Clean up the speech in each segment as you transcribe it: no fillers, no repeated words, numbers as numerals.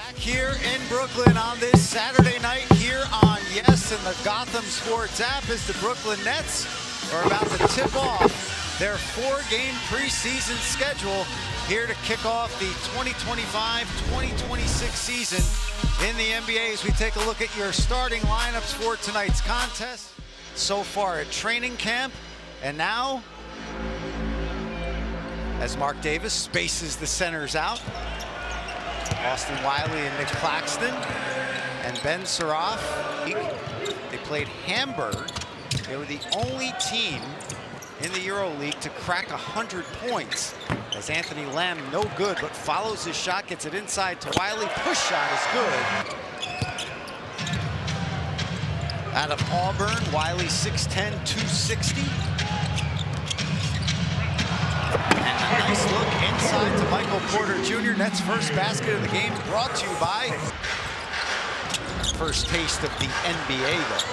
Back here in Brooklyn on this Saturday night here on Yes and the Gotham Sports app as the Brooklyn Nets are about to tip off their 4-game preseason schedule here to kick off the 2025-2026 season in the NBA as we take a look at your starting lineups for tonight's contest. So far at training camp, and now as Mark Davis spaces the centers out, Austin Wiley and Nick Claxton and Ben Suraf. They played Hamburg. They were the only team in the EuroLeague to crack 100 points. As Anthony Lamb, no good, but follows his shot, gets it inside to Wiley. Push shot is good. Out of Auburn, Wiley 6'10", 260. And a nice look inside to Michael Porter Jr. Nets' first basket of the game, brought to you by first taste of the NBA, though.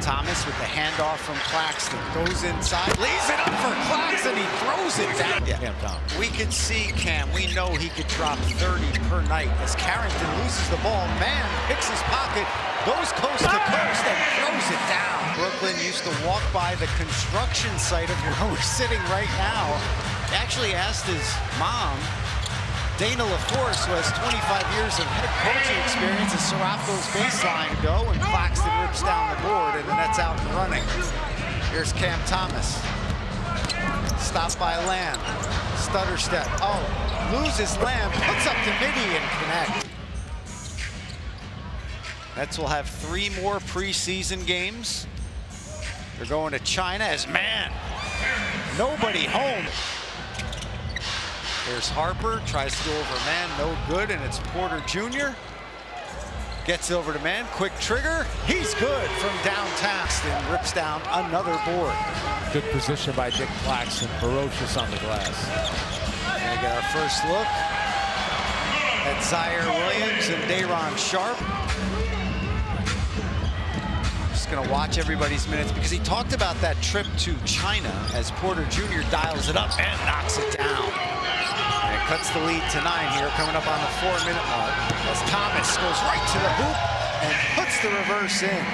Thomas with the handoff from Claxton, goes inside, lays it up for Claxton, he throws it down. Yeah. We could see Cam, we know he could drop 30 per night as Carrington loses the ball. Man picks his pocket, goes coast to coast and throws it down. Brooklyn used to walk by the construction site of where we're sitting right now. Actually asked his mom, Dana LaForce, who has 25 years of head coaching experience, as Suraf goes baseline go, and Claxton rips down the board, and the Nets out and running. Here's Cam Thomas. Stopped by Lamb. Stutter step. Oh, loses Lamb, puts up to midi and connect. Nets will have 3 more preseason games. They're going to China as man. Nobody home. Here's Harper, tries to go over man, no good, and it's Porter Jr. Gets over to man, quick trigger, he's good from downtown, and rips down another board. Good position by Nick Claxton, ferocious on the glass. We're gonna get our first look at Zaire Williams and Day'Ron Sharpe. Just gonna watch everybody's minutes because he talked about that trip to China as Porter Jr. dials it up and knocks it down. And it cuts the lead to 9 here, coming up on the 4-minute mark, as Thomas goes right to the hoop and puts the reverse in.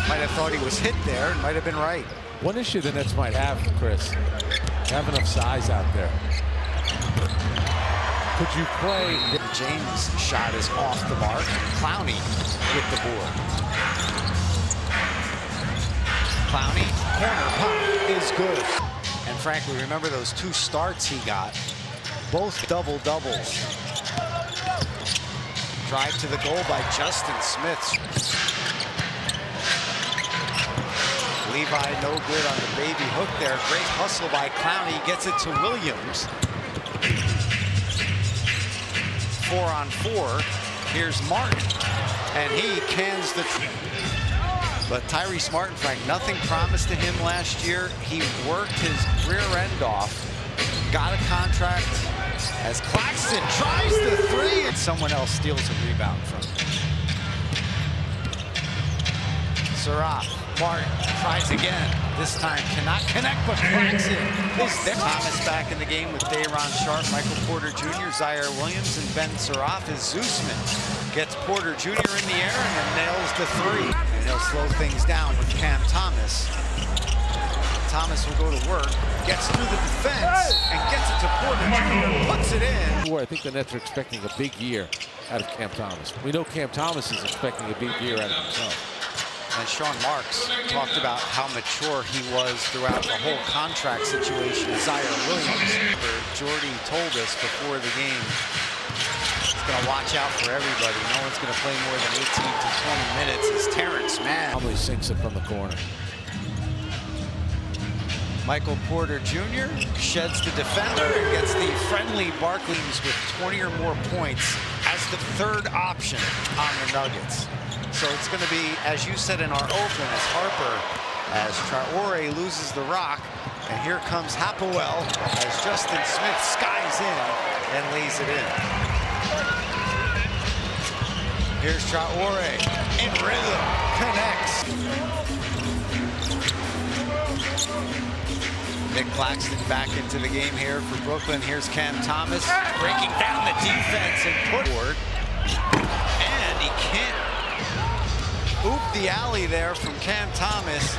Might have thought he was hit there and might have been right. One issue the Nets might have, Chris, have enough size out there. Could you play? James' shot is off the mark. Clowney with the board. Clowney, corner pop is good. And frankly, remember those 2 starts he got, both double-doubles. Drive to the goal by Justin Smith. Levi no good on the baby hook there. Great hustle by Clowney, gets it to Williams. 4-on-4. Here's Martin, and he cans the. But Tyrese Martin, Frank, nothing promised to him last year. He worked his rear end off, got a contract as Claxton tries the 3, and someone else steals a rebound from him. Suraf, Martin tries again. This time cannot connect, but Claxton is there. Thomas back in the game with Day'Ron Sharpe, Michael Porter Jr., Zaire Williams, and Ben Suraf as Zusman gets Porter Jr. in the air and then nails the 3. And he'll slow things down with Cam Thomas. Thomas will go to work, gets through the defense, and gets it to Porter Jr., puts it in. I think the Nets are expecting a big year out of Cam Thomas. We know Cam Thomas is expecting a big year out of himself. And Sean Marks talked about how mature he was throughout the whole contract situation with Zaire Williams. Jordy told us before the game, he's going to watch out for everybody. No one's going to play more than 18 to 20 minutes as Terrence Mann probably sinks it from the corner. Michael Porter Jr. sheds the defender and gets the friendly Barclays with 20 or more points as the 3rd option on the Nuggets. So it's going to be, as you said in our open, as Harper, as Traore loses the rock, and here comes Hapoel as Justin Smith skies in and lays it in. Here's Traore in rhythm, connects. Nick Claxton back into the game here for Brooklyn. Here's Cam Thomas breaking down the defense and put forward. And he can't oop the alley there from Cam Thomas.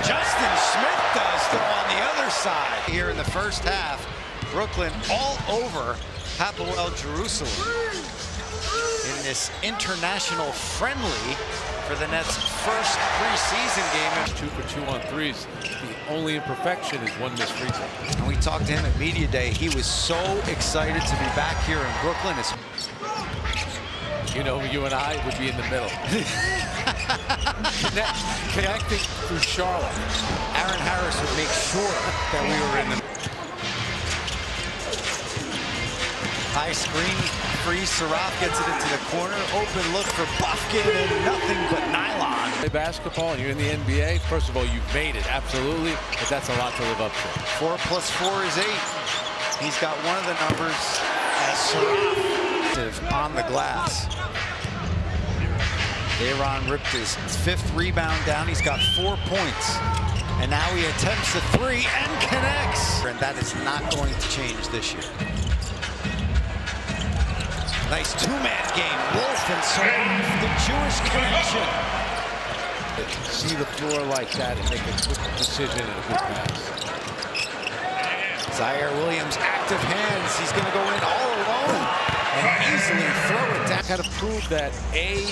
Justin Smith does though on the other side. Here in the first half, Brooklyn all over Hapoel Jerusalem in this international friendly for the Nets' first preseason game. 2 for 2 on threes. The only imperfection is one missed free throw. And we talked to him at Media Day. He was so excited to be back here in Brooklyn. You know, you and I would be in the middle. Connecting through Charlotte. Aaron Harris would make sure that we were in the high screen. Free, Saraf gets it into the corner. Open look for Buffkin and nothing but nylon. Play basketball and you're in the NBA. First of all, you've made it, absolutely, but that's a lot to live up to. 4 + 4 is 8. He's got one of the numbers as Saraf on the glass. Aaron ripped his 5th rebound down. He's got 4 points. And now he attempts a 3 and connects. And that is not going to change this year. Nice two-man game. Wolf and Saraf, the Jewish connection. See the floor like that and make a quick decision and a good pass. Zaire Williams, active hands. He's going to go in all alone and easily throw it down. Got to prove that, A,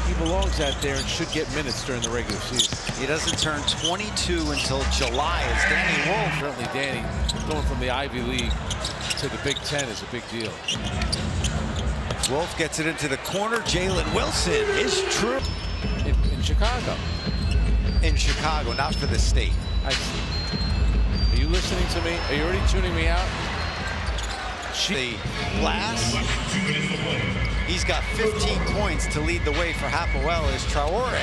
he belongs out there and should get minutes during the regular season. He doesn't turn 22 until July as Danny Wolf. Certainly Danny going from the Ivy League to the Big Ten is a big deal. Wolf gets it into the corner. Jalen Wilson is true. In Chicago. In Chicago, not for the state. I see. Are you listening to me? Are you already tuning me out? The glass. He's got 15 points to lead the way for Hapoel as Traore.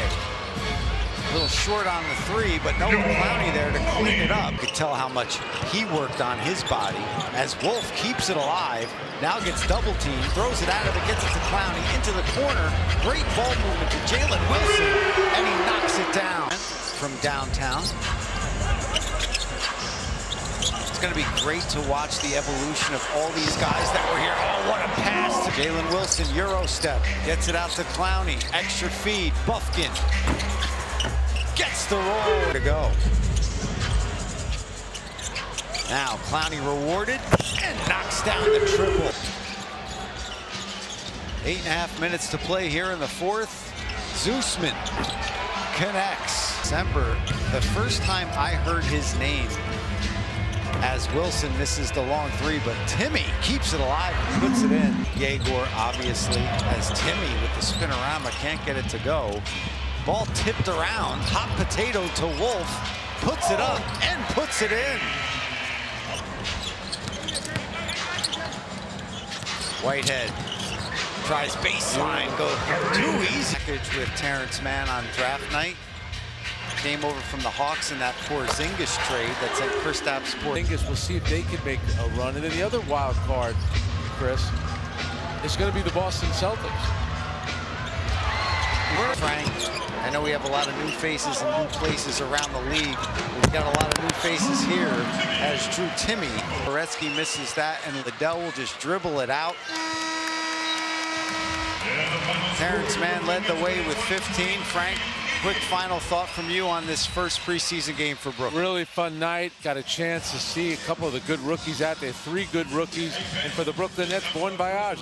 A little short on the 3, but no Clowney there to clean it up. You could tell how much he worked on his body as Wolf keeps it alive. Now gets double teamed, throws it out of it, gets it to Clowney into the corner. Great ball movement to Jalen Wilson, and he knocks it down from downtown. It's going to be great to watch the evolution of all these guys that were here. Oh, what a pass to Jalen Wilson. Euro step, gets it out to Clowney. Extra feed, Buffkin. Gets the roll to go. Now Clowney rewarded and knocks down the triple. 8.5 minutes to play here in the 4th. Zeusman connects. December, the first time I heard his name as Wilson misses the long 3, but Timmy keeps it alive and puts it in. Yegor, obviously, as Timmy with the spinorama can't get it to go. Ball tipped around, hot potato to Wolf, puts it up and puts it in. Whitehead tries baseline, goes too easy. Package with Terrence Mann on draft night. Came over from the Hawks in that Porzingis trade that sent Kristaps Porzingis. We'll see if they can make a run. And then the other wild card, Chris, is going to be the Boston Celtics. Frank, I know we have a lot of new faces in new places around the league. We've got a lot of new faces here as Drew Timmy. Koretsky misses that, and Liddell will just dribble it out. Terrence Mann led the way with 15. Frank, quick final thought from you on this first preseason game for Brooklyn. Really fun night. Got a chance to see a couple of the good rookies out there. 3 good rookies. And for the Brooklyn Nets, bon voyage.